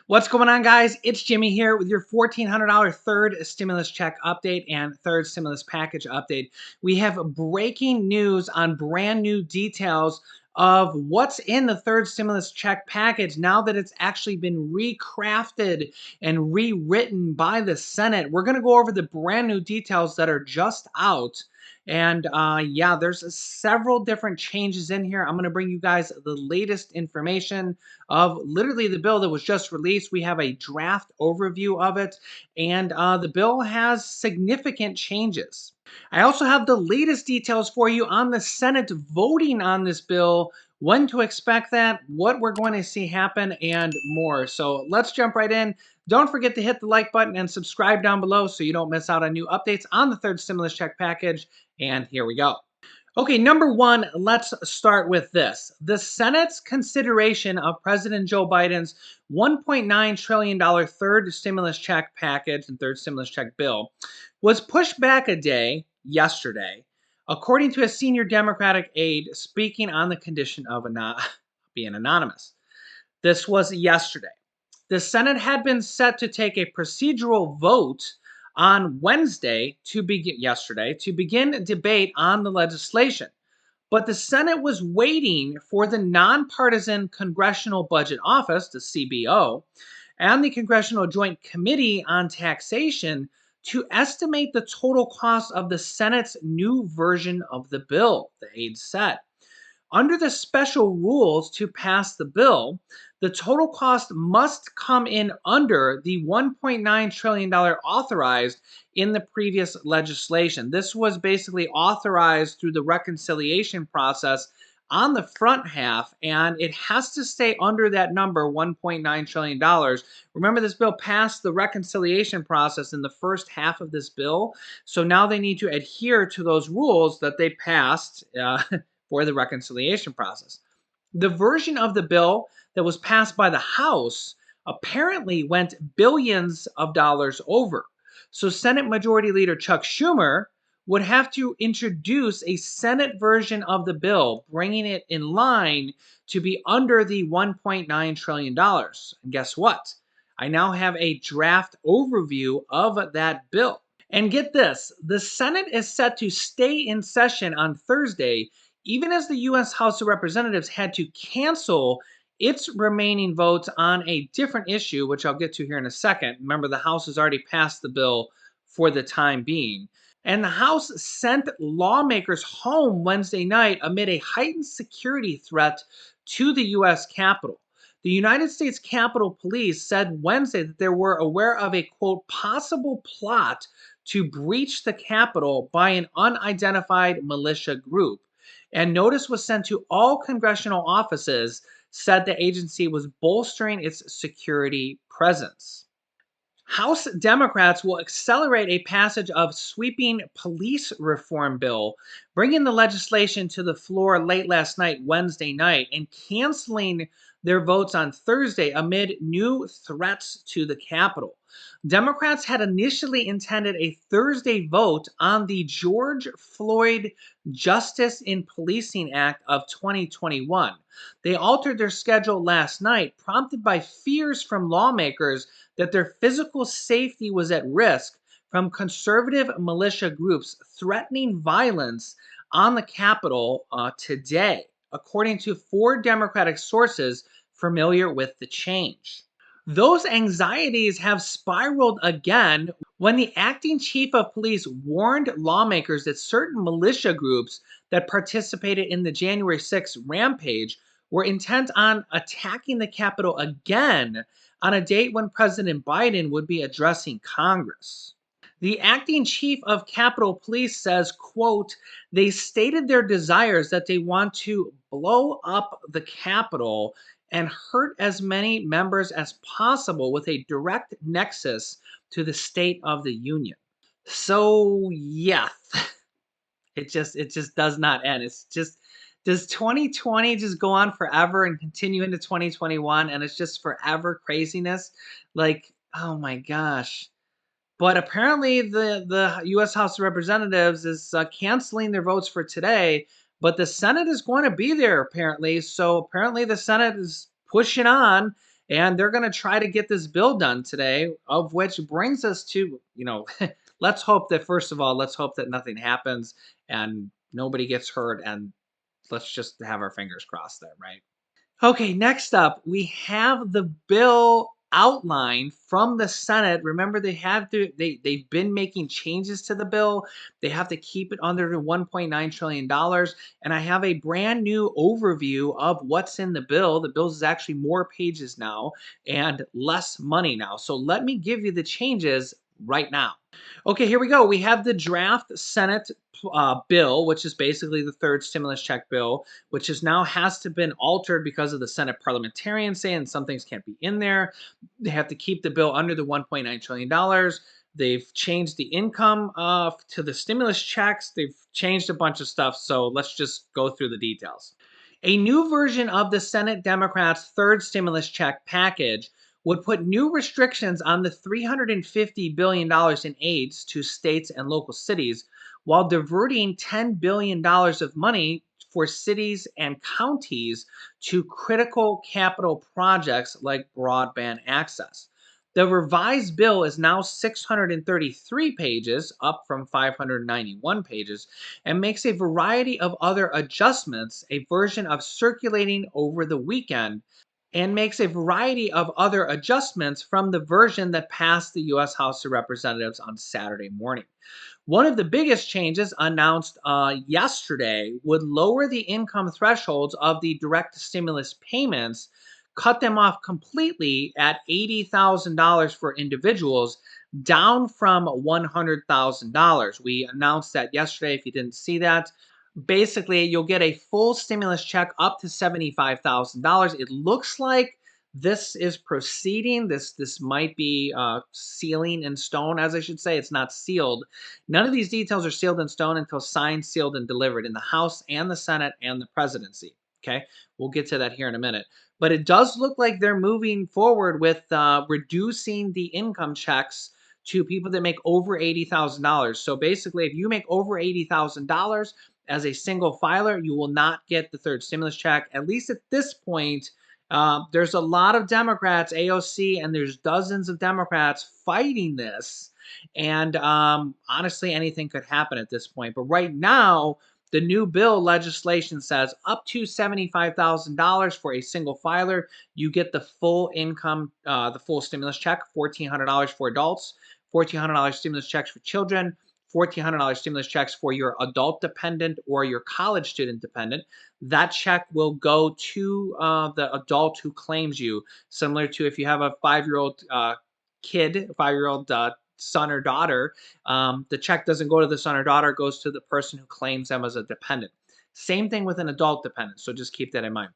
What's going on, guys? It's Jimmy here with your $1,400 third stimulus check update and third stimulus package update. We have breaking news on brand new details of what's in the third stimulus check package now that it's actually been recrafted and rewritten by the Senate. We're going to go over the brand new details that are just out. And yeah, there's several different changes in here. I'm going to bring you guys the latest information of literally the bill that was just released. We have a draft overview of it, and the bill has significant changes. I also have the latest details for you on the Senate voting on this bill, when to expect that, what we're going to see happen, and more. So let's jump right in. Don't forget to hit the like button and subscribe down below so you don't miss out on new updates on the third stimulus check package. And here we go. Okay, number one, let's start with this. The Senate's consideration of President Joe Biden's $1.9 trillion third stimulus check package and third stimulus check bill was pushed back a day yesterday, according to a senior Democratic aide speaking on the condition of being anonymous. This was yesterday. The Senate had been set to take a procedural vote on Wednesday to begin debate on the legislation. But the Senate was waiting for the Nonpartisan Congressional Budget Office, the CBO, and the Congressional Joint Committee on Taxation to estimate the total cost of the Senate's new version of the bill, the aide said. Under the special rules to pass the bill, the total cost must come in under the $1.9 trillion authorized in the previous legislation. This was basically authorized through the reconciliation process on the front half, and it has to stay under that number, $1.9 trillion. Remember, this bill passed the reconciliation process in the first half of this bill, so now they need to adhere to those rules that they passed for the reconciliation process. The version of the bill that was passed by the House apparently went billions of dollars over. So Senate Majority Leader Chuck Schumer would have to introduce a Senate version of the bill, bringing it in line to be under the $1.9 trillion. And guess what? I now have a draft overview of that bill. And get this, the Senate is set to stay in session on Thursday, even as the U.S. House of Representatives had to cancel its remaining votes on a different issue, which I'll get to here in a second. Remember, the House has already passed the bill for the time being. And the House sent lawmakers home Wednesday night amid a heightened security threat to the U.S. Capitol. The United States Capitol Police said Wednesday that they were aware of a, quote, possible plot to breach the Capitol by an unidentified militia group. And notice was sent to all congressional offices, said the agency was bolstering its security presence. House Democrats will accelerate a passage of sweeping police reform bill, bringing the legislation to the floor late last night, Wednesday night, and canceling their votes on Thursday amid new threats to the Capitol. Democrats had initially intended a Thursday vote on the George Floyd Justice in Policing Act of 2021. They altered their schedule last night, prompted by fears from lawmakers that their physical safety was at risk from conservative militia groups threatening violence on the Capitol today, according to 4 Democratic sources familiar with the change. Those anxieties have spiraled again when the acting chief of police warned lawmakers that certain militia groups that participated in the January 6th rampage were intent on attacking the Capitol again on a date when President Biden would be addressing Congress. The acting chief of Capitol Police says, quote, they stated their desires that they want to blow up the Capitol and hurt as many members as possible with a direct nexus to the State of the Union. So, yeah, it just does not end. It's just, does 2020 just go on forever and continue into 2021 and it's just forever craziness? Like, oh my gosh. But apparently the U.S. House of Representatives is canceling their votes for today, but the Senate is going to be there apparently. So apparently the Senate is pushing on And they're going to try to get this bill done today, of which brings us to, let's hope that, first of all, let's hope that nothing happens and nobody gets hurt. And let's just have our fingers crossed there, right? Okay, next up, we have the bill outline from the Senate. Remember, they've been making changes to the bill. They have to keep it under the $1.9 trillion. And I have a brand new overview of what's in the bill. The bill is actually more pages now and less money now. So let me give you the changes right now. Okay, here we go. We have the draft Senate bill, which is basically the third stimulus check bill, which is now has to been altered because of the Senate parliamentarians saying some things can't be in there. They have to keep the bill under the $1.9 trillion. They've changed the income to the stimulus checks. They've changed a bunch of stuff. So let's just go through the details. A new version of the Senate Democrats' third stimulus check package would put new restrictions on the $350 billion in aids to states and local cities while diverting $10 billion of money for cities and counties to critical capital projects like broadband access. The revised bill is now 633 pages, up from 591 pages, and makes a variety of other adjustments, a version of circulating over the weekend, and makes a variety of other adjustments from the version that passed the U.S. House of Representatives on Saturday morning. One of the biggest changes announced yesterday would lower the income thresholds of the direct stimulus payments, cut them off completely at $80,000 for individuals, down from $100,000. We announced that yesterday. If you didn't see that, basically you'll get a full stimulus check up to $75,000. It looks like this is proceeding. This might be sealing in stone, as I should say. It's not sealed. None of these details are sealed in stone until signed, sealed, and delivered in the House and the Senate and the presidency. Okay, we'll get to that here in a minute. But it does look like they're moving forward with reducing the income checks to people that make over $80,000. So basically, if you make over $80,000 as a single filer, you will not get the third stimulus check. At least at this point, there's a lot of Democrats, AOC, and there's dozens of Democrats fighting this. And honestly, anything could happen at this point. But right now, the new bill legislation says up to $75,000 for a single filer, you get the full income, the full stimulus check, $1,400 for adults, $1,400 stimulus checks for children, $1,400 stimulus checks for your adult dependent or your college student dependent. That check will go to the adult who claims you, similar to if you have a 5-year-old kid, 5-year-old son or daughter, the check doesn't go to the son or daughter, it goes to the person who claims them as a dependent. Same thing with an adult dependent, so just keep that in mind.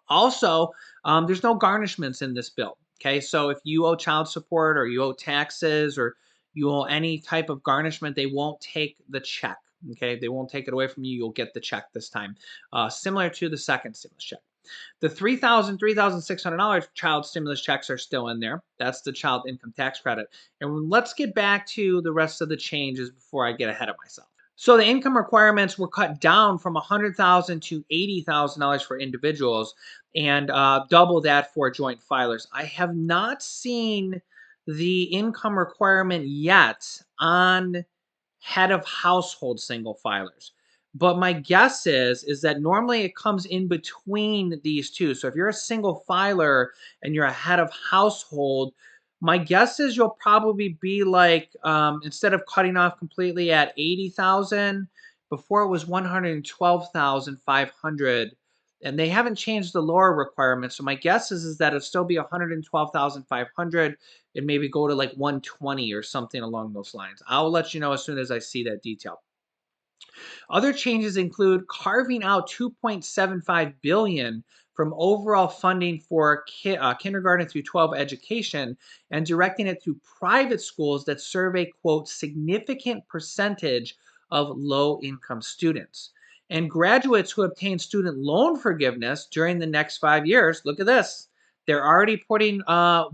Also, there's no garnishments in this bill. Okay, so if you owe child support or you owe taxes or you owe any type of garnishment, they won't take the check. Okay, they won't take it away from you. You'll get the check this time, similar to the second stimulus check. The $3,600 child stimulus checks are still in there. That's the child income tax credit. And let's get back to the rest of the changes before I get ahead of myself. So the income requirements were cut down from $100,000 to $80,000 for individuals, and double that for joint filers. I have not seen the income requirement yet on head of household single filers. But my guess is that normally it comes in between these two. So if you're a single filer and you're a head of household, my guess is you'll probably be like, instead of cutting off completely at 80,000, before it was 112,500, and they haven't changed the lower requirement. So my guess is that it'll still be 112,500 and maybe go to like 120 or something along those lines. I'll let you know as soon as I see that detail. Other changes include carving out 2.75 billion from overall funding for kindergarten through 12 education and directing it to private schools that serve a quote significant percentage of low income students. And graduates who obtain student loan forgiveness during the next 5 years, look at this. They're already putting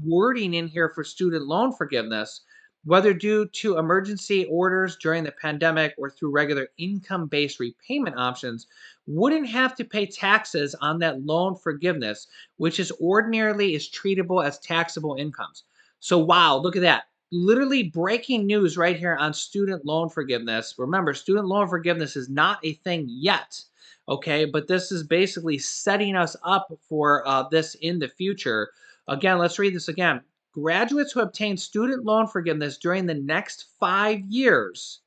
wording in here for student loan forgiveness. whether due to emergency orders during the pandemic or through regular income-based repayment options, wouldn't have to pay taxes on that loan forgiveness, which is ordinarily is treatable as taxable incomes. So wow, look at that. Literally breaking news right here on student loan forgiveness. Remember, student loan forgiveness is not a thing yet. Okay, but this is basically setting us up for this in the future. Again, let's read this again. Graduates who obtain student loan forgiveness during the next 5 years.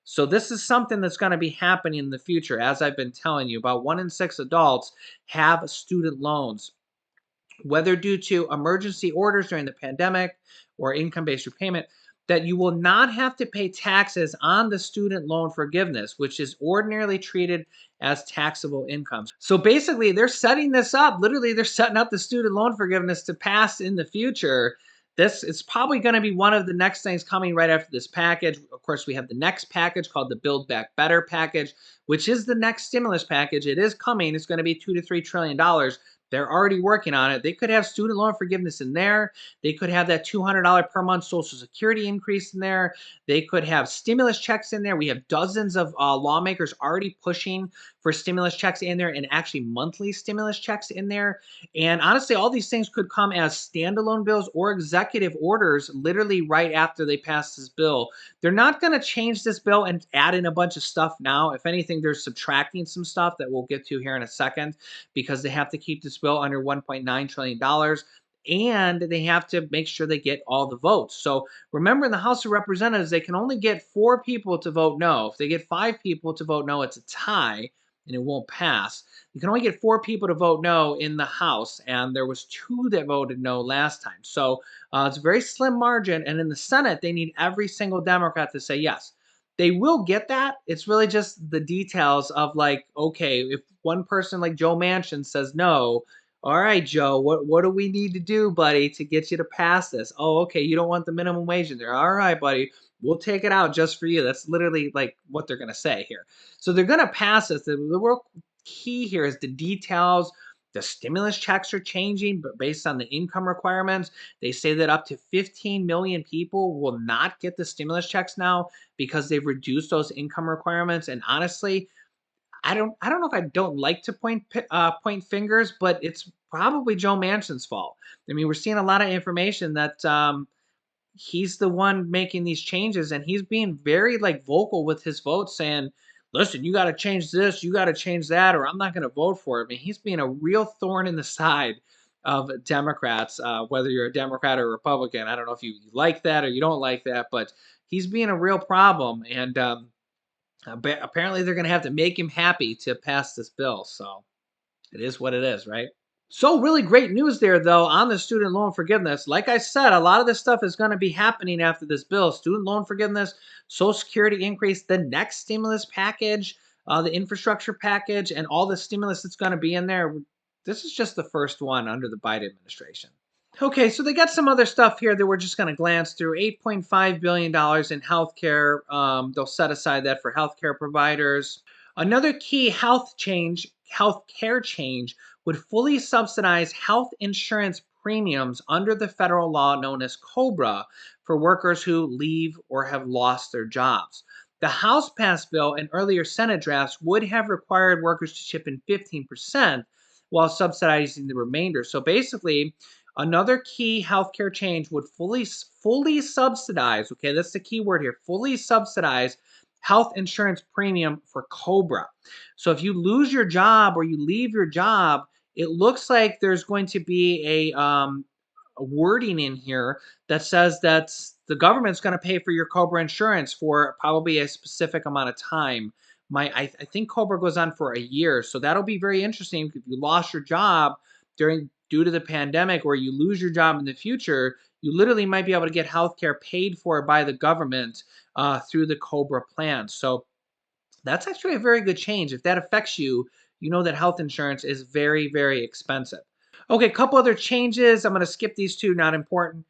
So this is something that's going to be happening in the future. As I've been telling you, about 1 in 6 adults have student loans, whether due to emergency orders during the pandemic or income-based repayment, that you will not have to pay taxes on the student loan forgiveness, which is ordinarily treated as taxable income. So basically, they're setting this up. Literally, they're setting up the student loan forgiveness to pass in the future. This is probably going to be one of the next things coming right after this package. Of course, we have the next package called the Build Back Better package, which is the next stimulus package. It is coming. It's going to be $2 to $3 trillion. They're already working on it. They could have student loan forgiveness in there. They could have that $200 per month Social Security increase in there. They could have stimulus checks in there. We have dozens of lawmakers already pushing for stimulus checks in there, and actually monthly stimulus checks in there. And honestly, all these things could come as standalone bills or executive orders literally right after they pass this bill. They're not going to change this bill and add in a bunch of stuff now. If anything, they're subtracting some stuff that we'll get to here in a second, because they have to keep this bill under $1.9 trillion, and they have to make sure they get all the votes. So remember, in the House of Representatives, they can only get 4 people to vote no. If they get 5 people to vote no, it's a tie and it won't pass. You can only get 4 people to vote no in the House, and there was 2 that voted no last time. So it's a very slim margin, and in the Senate, they need every single Democrat to say yes. They will get that. It's really just the details of, like, okay, if one person like Joe Manchin says no, all right, Joe, what do we need to do, buddy, to get you to pass this? Oh, okay, you don't want the minimum wage in there. All right, buddy, we'll take it out just for you. That's literally like what they're going to say here. So they're going to pass this. The real key here is the details. The stimulus checks are changing, but based on the income requirements, they say that up to 15 million people will not get the stimulus checks now because they've reduced those income requirements. And honestly, I don't know if I don't like to point fingers, but it's probably Joe Manchin's fault. I mean, we're seeing a lot of information that he's the one making these changes, and he's being very like vocal with his vote, saying, "Listen, you got to change this, you got to change that, or I'm not going to vote for it." I mean, he's being a real thorn in the side of Democrats, whether you're a Democrat or Republican. I don't know if you like that or you don't like that, but he's being a real problem, and apparently they're going to have to make him happy to pass this bill. So it is what it is, right? So really great news there, though, on the student loan forgiveness. Like I said, a lot of this stuff is going to be happening after this bill. Student loan forgiveness, Social Security increase, the next stimulus package, the infrastructure package, and all the stimulus that's going to be in there. This is just the first one under the Biden administration. Okay, so they got some other stuff here that we're just going to glance through. $8.5 billion in healthcare. They'll set aside that for healthcare providers. Another key healthcare change would fully subsidize health insurance premiums under the federal law known as COBRA for workers who leave or have lost their jobs. The House passed bill and earlier Senate drafts would have required workers to chip in 15% while subsidizing the remainder. So basically, another key healthcare change would fully subsidize, okay, that's the key word here, fully subsidize health insurance premium for COBRA. So if you lose your job or you leave your job, it looks like there's going to be a wording in here that says that the government's going to pay for your COBRA insurance for probably a specific amount of time. I think COBRA goes on for a year, so that'll be very interesting. If you lost your job due to the pandemic, or you lose your job in the future, you literally might be able to get health care paid for by the government through the COBRA plan. So that's actually a very good change. If that affects you, you know that health insurance is very, very expensive. Okay, a couple other changes. I'm going to skip these two, not important.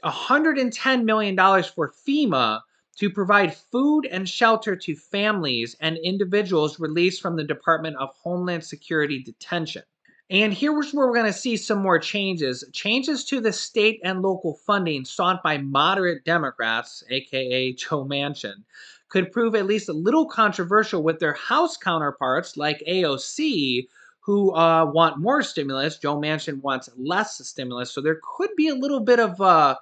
$110 million for FEMA to provide food and shelter to families and individuals released from the Department of Homeland Security detention. And here's where we're going to see some more changes. Changes to the state and local funding sought by moderate Democrats, aka Joe Manchin, could prove at least a little controversial with their House counterparts like AOC, who want more stimulus. Joe Manchin wants less stimulus. So there could be a little bit of a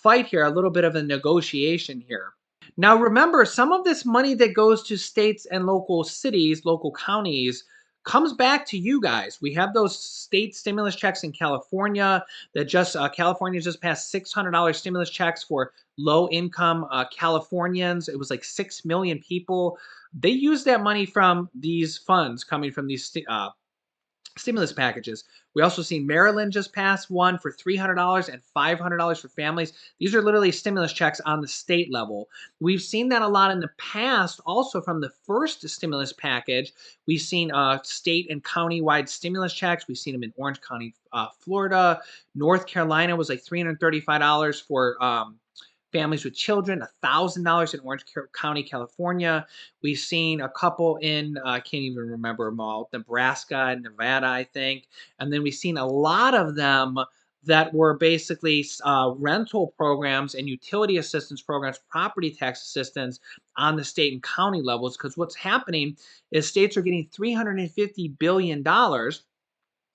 fight here, a little bit of a negotiation here. Now, remember, some of this money that goes to states and local cities, local counties, comes back to you guys. We have those state stimulus checks in California that California just passed $600 stimulus checks for low income Californians. It was like 6 million people. They use that money from these funds coming from these stimulus packages. We also seen Maryland just pass one for $300 and $500 for families. These are literally stimulus checks on the state level. We've seen that a lot in the past, also from the first stimulus package. We've seen state and county-wide stimulus checks. We've seen them in Orange County, Florida. North Carolina was like $335 for families with children, $1,000 in Orange County, California. We've seen a couple in, I can't even remember them all, Nebraska and Nevada, I think. And then we've seen a lot of them that were basically rental programs and utility assistance programs, property tax assistance on the state and county levels. Because what's happening is states are getting $350 billion.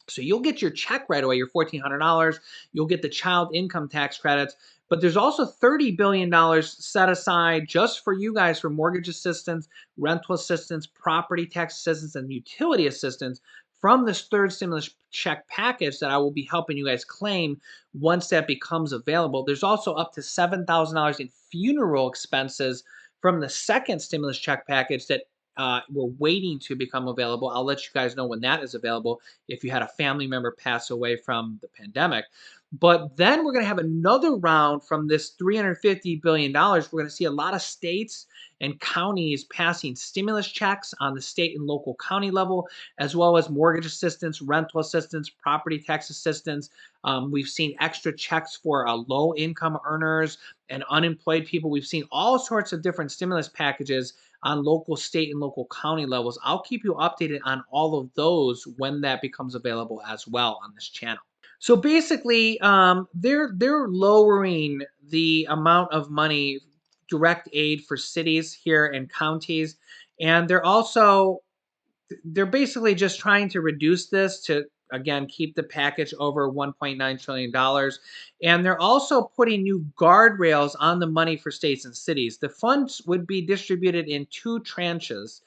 So you'll get your check right away, your $1,400. You'll get the child income tax credits. But there's also $30 billion set aside just for you guys for mortgage assistance, rental assistance, property tax assistance, and utility assistance from this third stimulus check package that I will be helping you guys claim once that becomes available. There's also up to $7,000 in funeral expenses from the second stimulus check package that we're waiting to become available. I'll let you guys know when that is available if you had a family member pass away from the pandemic. But then we're going to have another round from this $350 billion. We're going to see a lot of states and counties passing stimulus checks on the state and local county level, as well as mortgage assistance, rental assistance, property tax assistance. We've seen extra checks for low income earners and unemployed people. We've seen all sorts of different stimulus packages on local, state, and local county levels. I'll keep you updated on all of those when that becomes available as well on this channel. So basically, they're lowering the amount of money, direct aid for cities here and counties, and they're basically just trying to reduce this to, again, keep the package over $1.9 trillion. And they're also putting new guardrails on the money for states and cities. The funds would be distributed in two tranches,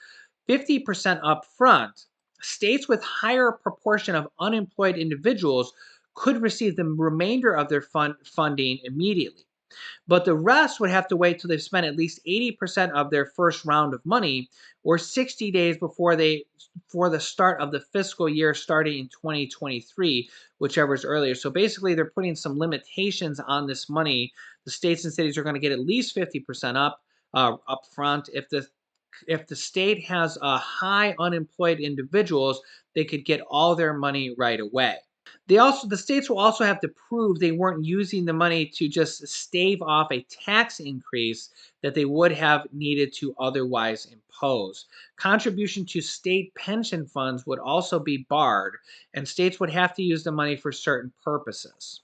50% up front. States with higher proportion of unemployed individuals could receive the remainder of their funding immediately. But the rest would have to wait till they've spent at least 80% of their first round of money, or 60 days before the start of the fiscal year starting in 2023, whichever is earlier. So basically, they're putting some limitations on this money. The states and cities are going to get at least 50% up front. If the state has high unemployed individuals, they could get all their money right away. The states will also have to prove they weren't using the money to just stave off a tax increase that they would have needed to otherwise impose. Contribution to state pension funds would also be barred, and states would have to use the money for certain purposes.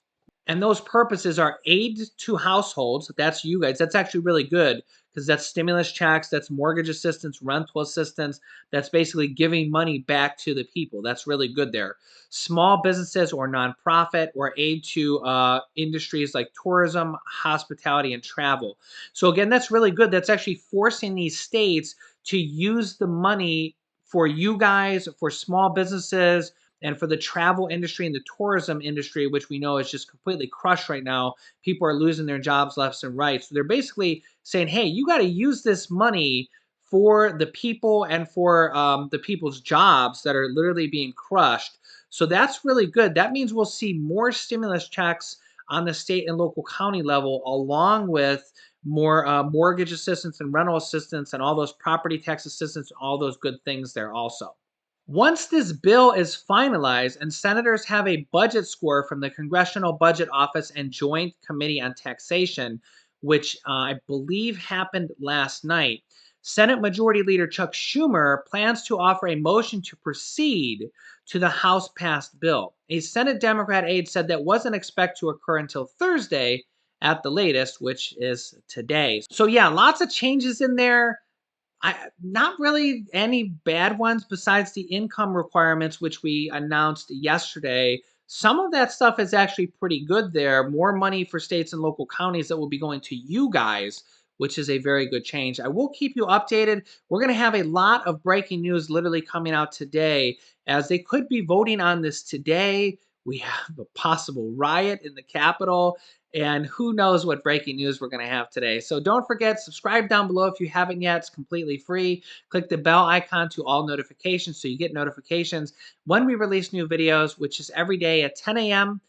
And those purposes are aid to households. That's you guys. That's actually really good because that's stimulus checks, that's mortgage assistance, rental assistance. That's basically giving money back to the people. That's really good there. Small businesses or nonprofit, or aid to industries like tourism, hospitality, and travel. So again, that's really good. That's actually forcing these states to use the money for you guys, for small businesses, and for the travel industry and the tourism industry, which we know is just completely crushed right now. People are losing their jobs left and right. So they're basically saying, hey, you got to use this money for the people and for the people's jobs that are literally being crushed. So that's really good. That means we'll see more stimulus checks on the state and local county level, along with more mortgage assistance and rental assistance and all those property tax assistance, all those good things there also. Once this bill is finalized and senators have a budget score from the Congressional Budget Office and Joint Committee on Taxation, which I believe happened last night, Senate Majority Leader Chuck Schumer plans to offer a motion to proceed to the House passed bill. A Senate Democrat aide said that wasn't expected to occur until Thursday at the latest, which is today. So, yeah, lots of changes in there. Not really any bad ones besides the income requirements, which we announced yesterday. Some of that stuff is actually pretty good there. More money for states and local counties that will be going to you guys, which is a very good change. I will keep you updated. We're going to have a lot of breaking news literally coming out today, as they could be voting on this today. We have a possible riot in the Capitol. And who knows what breaking news we're going to have today. So don't forget, subscribe down below if you haven't yet. It's completely free. Click the bell icon to all notifications so you get notifications when we release new videos, which is every day at 10 a.m.,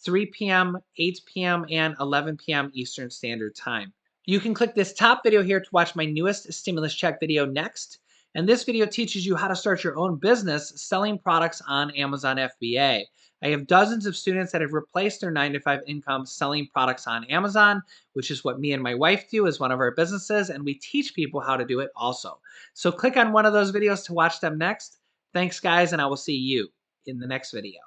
3 p.m., 8 p.m., and 11 p.m. Eastern Standard Time. You can click this top video here to watch my newest stimulus check video next. And this video teaches you how to start your own business selling products on Amazon FBA. I have dozens of students that have replaced their 9-to-5 income selling products on Amazon, which is what me and my wife do as one of our businesses, and we teach people how to do it also. So click on one of those videos to watch them next. Thanks, guys, and I will see you in the next video.